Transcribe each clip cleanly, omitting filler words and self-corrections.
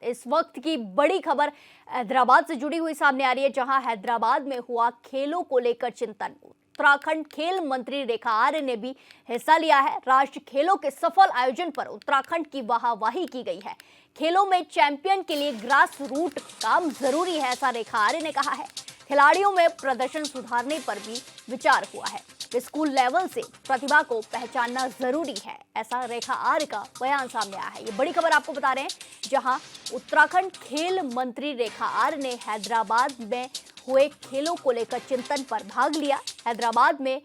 इस वक्त की बड़ी खबर हैदराबाद से जुड़ी हुई सामने आ रही है, जहां हैदराबाद में हुआ खेलों को लेकर चिंतन। उत्तराखंड खेल मंत्री रेखा आर्य ने भी हिस्सा लिया है। राष्ट्रीय खेलों के सफल आयोजन पर उत्तराखंड की वाहवाही की गई है। खेलों में चैंपियन के लिए ग्रास रूट काम जरूरी है, ऐसा रेखा आर्य ने कहा है। खिलाड़ियों में प्रदर्शन सुधारने पर भी विचार हुआ है। स्कूल लेवल से प्रतिभा को पहचानना जरूरी है, ऐसा रेखा आर्य का बयान सामने आया है। ये बड़ी खबर आपको बता रहे हैं, जहां उत्तराखंड खेल मंत्री रेखा आर्य ने हैदराबाद में हुए खेलों को लेकर चिंतन पर भाग लिया। हैदराबाद में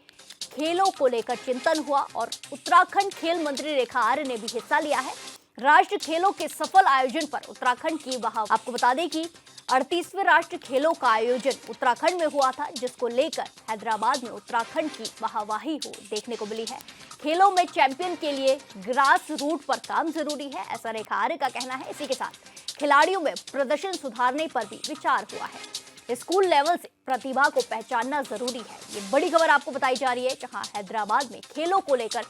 खेलों को लेकर चिंतन हुआ और उत्तराखंड खेल मंत्री रेखा आर्य ने भी हिस्सा लिया है। राष्ट्रीय खेलों के सफल आयोजन पर उत्तराखंड की आपको बता दें कि 38वें राष्ट्रीय खेलों का आयोजन उत्तराखंड में हुआ था, जिसको लेकर हैदराबाद में उत्तराखंड की वाहवाही हो देखने को मिली है। खेलों में चैंपियन के लिए ग्रास रूट पर काम जरूरी है, ऐसा रेखा आर्य का कहना है। इसी के साथ खिलाड़ियों में प्रदर्शन सुधारने पर भी विचार हुआ है। स्कूल लेवल से प्रतिभा को पहचानना जरूरी है। ये बड़ी खबर आपको बताई जा रही है, जहां हैदराबाद में खेलों को लेकर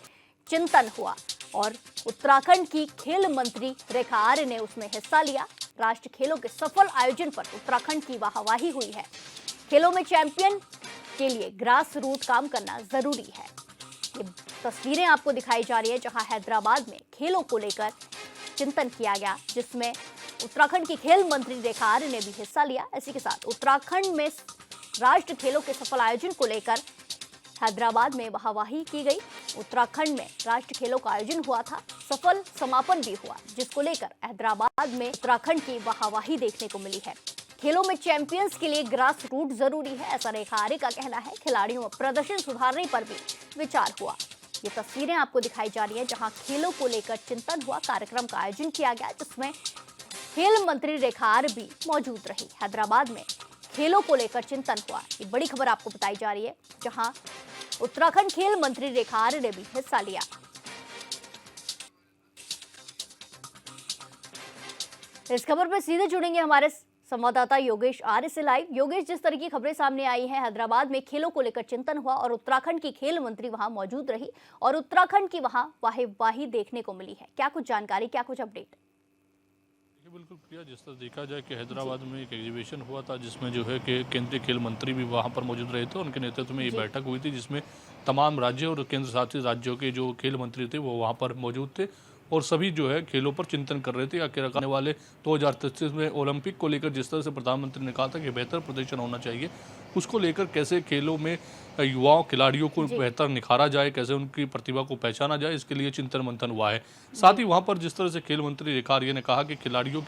चिंतन हुआ और उत्तराखंड की खेल मंत्री रेखा आर्य ने उसमें हिस्सा लिया। राष्ट्रीय खेलों के सफल आयोजन पर उत्तराखंड की वाहवाही हुई है। खेलों में चैंपियन के लिए ग्रास रूट काम करना जरूरी है। ये तस्वीरें आपको दिखाई जा रही है, जहां हैदराबाद में खेलों को लेकर चिंतन किया गया, जिसमें उत्तराखंड की खेल मंत्री रेखा आर्य ने भी हिस्सा लिया। इसी के साथ उत्तराखंड में राष्ट्रीय खेलों के सफल आयोजन को लेकर हैदराबाद में वाहवाही की गई। उत्तराखंड में राष्ट्रीय खेलों का आयोजन हुआ था, सफल समापन भी हुआ, जिसको लेकर हैदराबाद में उत्तराखंड की वाहवाही देखने को मिली है। खेलों में चैंपियंस के लिए ग्रास रूट जरूरी है, ऐसा रेखा आर्य का कहना है। खिलाड़ियों में प्रदर्शन सुधारने पर भी विचार हुआ। ये तस्वीरें आपको दिखाई जा रही है, जहां खेलों को लेकर चिंतन हुआ। कार्यक्रम का आयोजन किया गया, जिसमें खेल मंत्री रेखा आर्य भी मौजूद रही। हैदराबाद में खेलों को लेकर चिंतन हुआ। ये बड़ी खबर आपको बताई जा रही है, जहां उत्तराखंड खेल मंत्री रेखा आर्य ने भी हिस्सा लिया। इस खबर पर सीधे जुड़ेंगे हमारे संवाददाता योगेश आर्य से लाइव। योगेश, जिस तरह की खबरें सामने आई हैं, हैदराबाद में खेलों को लेकर चिंतन हुआ और उत्तराखंड की खेल मंत्री वहां मौजूद रही और उत्तराखंड की वहां वाहवाही देखने को मिली है। क्या कुछ जानकारी, क्या कुछ अपडेट? बिल्कुल प्रिया, जिस तरह देखा जाए कि हैदराबाद में एक एग्जीबिशन हुआ था, जिसमें जो है कि केंद्रीय खेल मंत्री भी वहां पर मौजूद रहे थे। उनके नेतृत्व में ये बैठक हुई थी, जिसमें तमाम राज्यों और केंद्र शासित राज्यों के जो खेल मंत्री थे वो वहां पर मौजूद थे और सभी जो है खेलों पर चिंतन कर रहे थे। आखिर आने वाले 2033 में ओलंपिक को लेकर जिस तरह से प्रधानमंत्री ने कहा था कि बेहतर प्रदर्शन होना चाहिए, उसको लेकर कैसे खेलों में युवाओं खिलाड़ियों को बेहतर निखारा जाए, कैसे उनकी प्रतिभा को पहचाना जाए, इसके लिए चिंतन मंथन हुआ है। साथ ही वहाँ पर जिस तरह से खेल मंत्री रेखा आर्य ने कहा कि खिलाड़ियों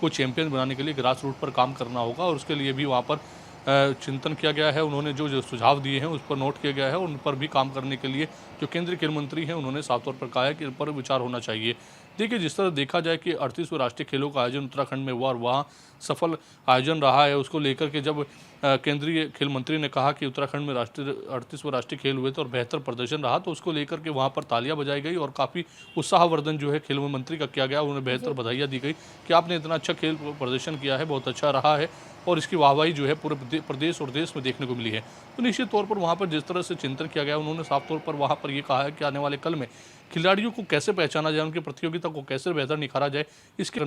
को चैंपियन बनाने के लिए ग्रास रूट पर काम करना होगा और उसके लिए भी वहाँ पर चिंतन किया गया है। उन्होंने जो सुझाव दिए हैं उस पर नोट किया गया है। उन पर भी काम करने के लिए जो केंद्रीय खेल मंत्री हैं उन्होंने साफ तौर पर कहा है कि इन पर विचार होना चाहिए। देखिए, जिस तरह देखा जाए कि 38वें राष्ट्रीय खेलों का आयोजन उत्तराखंड में हुआ और वहाँ सफल आयोजन रहा है, उसको लेकर के जब केंद्रीय खेल मंत्री ने कहा कि उत्तराखंड में 38वें राष्ट्रीय खेल हुए थे और बेहतर प्रदर्शन रहा, तो उसको लेकर के वहाँ पर तालियां बजाई गई और काफ़ी उत्साहवर्धन जो है खेल मंत्री का किया गया। उन्हें बेहतर बधाइयाँ दी गई कि आपने इतना अच्छा खेल प्रदर्शन किया है, बहुत अच्छा रहा है और इसकी वाहवाही जो है पूरे प्रदेश और देश में देखने को मिली है। तो निश्चित तौर पर वहाँ पर जिस तरह से चिंतन किया गया, उन्होंने साफ तौर पर वहाँ पर ये कहा है कि आने वाले कल में खिलाड़ियों को कैसे पहचाना जाए, उनकी प्रतियोगिता को कैसे बेहतर निखारा जाए, इसके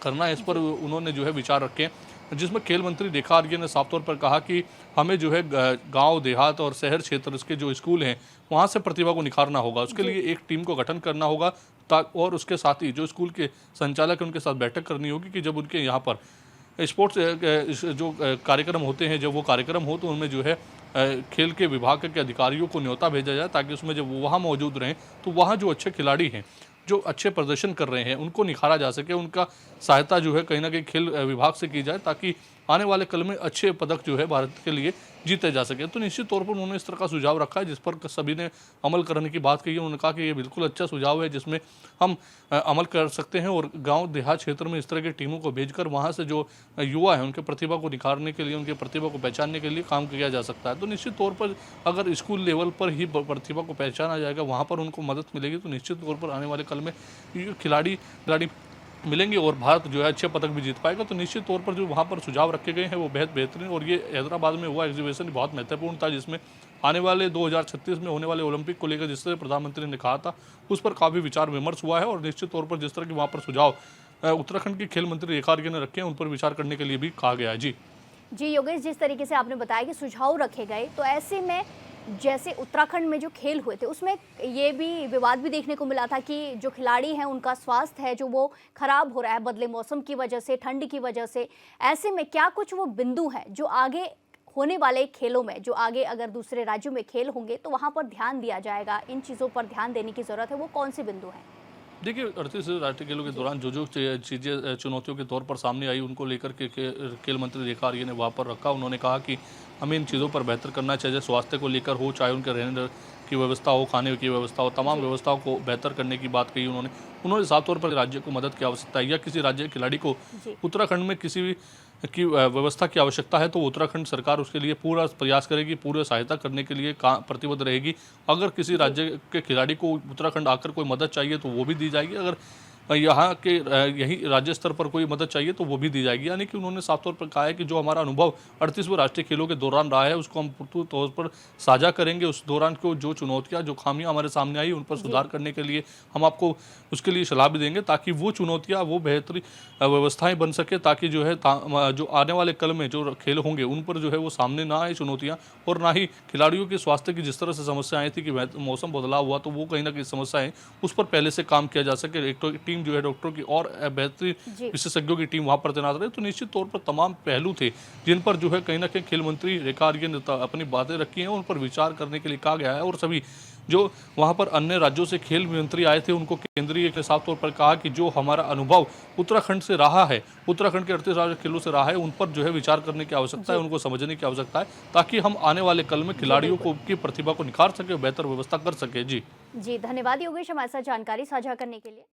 करना है। इस पर उन्होंने जो है विचार रखे, जिसमें खेल मंत्री रेखा आर्य ने साफ तौर पर कहा कि हमें जो है गांव देहात और शहर क्षेत्र के जो स्कूल हैं वहां से प्रतिभा को निखारना होगा। उसके लिए एक टीम को गठन करना होगा और उसके साथ ही जो स्कूल के संचालक हैं उनके साथ बैठक करनी होगी कि जब उनके यहाँ पर स्पोर्ट्स जो कार्यक्रम होते हैं, जब वो कार्यक्रम हो तो उनमें जो है खेल के विभाग के अधिकारियों को न्योता भेजा जाए, ताकि उसमें जब वो वहाँ मौजूद रहें तो वहाँ जो अच्छे खिलाड़ी हैं, जो अच्छे प्रदर्शन कर रहे हैं, उनको निखारा जा सके, उनका सहायता जो है कहीं ना कहीं खेल विभाग से की जाए, ताकि आने वाले कल में अच्छे पदक जो है भारत के लिए जीते जा सके। तो निश्चित तौर पर उन्होंने इस तरह का सुझाव रखा है, जिस पर सभी ने अमल करने की बात कही है। उन्होंने कहा कि ये बिल्कुल अच्छा सुझाव है, जिसमें हम अमल कर सकते हैं और गांव देहात क्षेत्र में इस तरह की टीमों को भेजकर वहां से जो युवा हैं उनके प्रतिभा को निखारने के लिए, उनकी प्रतिभा को पहचानने के लिए काम किया जा सकता है। तो निश्चित तौर पर अगर स्कूल लेवल पर ही प्रतिभा को पहचाना जाएगा, वहाँ पर उनको मदद मिलेगी, तो निश्चित तौर पर आने वाले कल में खिलाड़ी मिलेंगे और भारत जो है अच्छे पदक भी जीत पाएगा। तो निश्चित तौर पर जो वहाँ पर सुझाव रखे गए हैं वो बेहद बेहतरीन, और ये हैदराबाद में हुआ एग्जीबिशन बहुत महत्वपूर्ण था, जिसमें आने वाले 2036 में होने वाले ओलंपिक को लेकर जिस तरह प्रधानमंत्री ने कहा था उस पर काफ़ी विचार विमर्श हुआ है। और निश्चित तौर पर जिस तरह की वहाँ पर सुझाव उत्तराखंड के खेल मंत्री रेखा आर्य ने रखे हैं, उन पर विचार करने के लिए भी कहा गया है। जी योगेश, जिस तरीके से आपने बताया कि सुझाव रखे गए, तो ऐसे में जैसे उत्तराखंड में जो खेल हुए थे उसमें ये भी विवाद भी देखने को मिला था कि जो खिलाड़ी हैं उनका स्वास्थ्य है जो वो खराब हो रहा है बदले मौसम की वजह से, ठंड की वजह से। ऐसे में क्या कुछ वो बिंदु हैं जो आगे होने वाले खेलों में, जो आगे अगर दूसरे राज्यों में खेल होंगे तो वहाँ पर ध्यान दिया जाएगा, इन चीज़ों पर ध्यान देने की ज़रूरत है, वो कौन से बिंदु हैं? देखिए, 38 राष्ट्रीय खेलों के दौरान जो चीज़ें चुनौतियों के तौर पर सामने आई, उनको लेकर के खेल मंत्री रेखा आर्य ने वहाँ पर रखा। उन्होंने कहा कि हमें इन चीज़ों पर बेहतर करना चाहिए, स्वास्थ्य को लेकर हो, चाहे उनके रहने की व्यवस्था हो, खाने की व्यवस्था हो, तमाम व्यवस्थाओं को बेहतर करने की बात कही उन्होंने साफ तौर पर राज्य को मदद की आवश्यकता है, या किसी राज्य के खिलाड़ी को उत्तराखंड में किसी भी की व्यवस्था की आवश्यकता है तो उत्तराखंड सरकार उसके लिए पूरा प्रयास करेगी, पूरी सहायता करने के लिए प्रतिबद्ध रहेगी। अगर किसी राज्य के खिलाड़ी को उत्तराखंड आकर कोई मदद चाहिए तो वो भी दी जाएगी, अगर यहाँ के यही राज्य स्तर पर कोई मदद चाहिए तो वो भी दी जाएगी। यानी कि उन्होंने साफ तौर पर कहा है कि जो हमारा अनुभव 38वें राष्ट्रीय खेलों के दौरान रहा है उसको हम पूर्ण तौर पर साझा करेंगे। उस दौरान को जो चुनौतियाँ, जो खामियां हमारे सामने आई, उन पर सुधार करने के लिए हम आपको उसके लिए सलाह भी देंगे, ताकि वो चुनौतियाँ, वो बेहतरी व्यवस्थाएं बन सके, ताकि जो है जो आने वाले कल में जो खेल होंगे उन पर जो है वो सामने ना आए चुनौतियाँ, और ना ही खिलाड़ियों के स्वास्थ्य की जिस तरह से समस्या आई थी कि मौसम बदलाव हुआ तो वो कहीं ना कहीं समस्याएं उस पर पहले से काम किया जा सके। एक टीम जो है डॉक्टरों की और बेहतरीन विशेषज्ञों की टीम वहां पर तैनात रहे। तो निश्चित तौर पर तमाम पहलू थे जिन पर जो है कहीं ना कहीं खेल मंत्री रेखा आर्य ने अपनी बातें रखी हैं, उन पर विचार करने के लिए कहा गया है। और सभी जो वहां पर अन्य राज्यों से खेल मंत्री आए थे उनको केंद्रीय ने साफ तौर पर कहा कि जो हमारा अनुभव उत्तराखंड से रहा है, उत्तराखंड के 38 राज्य खेलों से रहा है, उन पर जो है विचार करने की आवश्यकता है, उनको समझने की आवश्यकता है, ताकि हम आने वाले कल में खिलाड़ियों को की प्रतिभा को निखार सके, बेहतर व्यवस्था कर सके। जी धन्यवाद योगेश, हमारे साथ जानकारी साझा करने के लिए।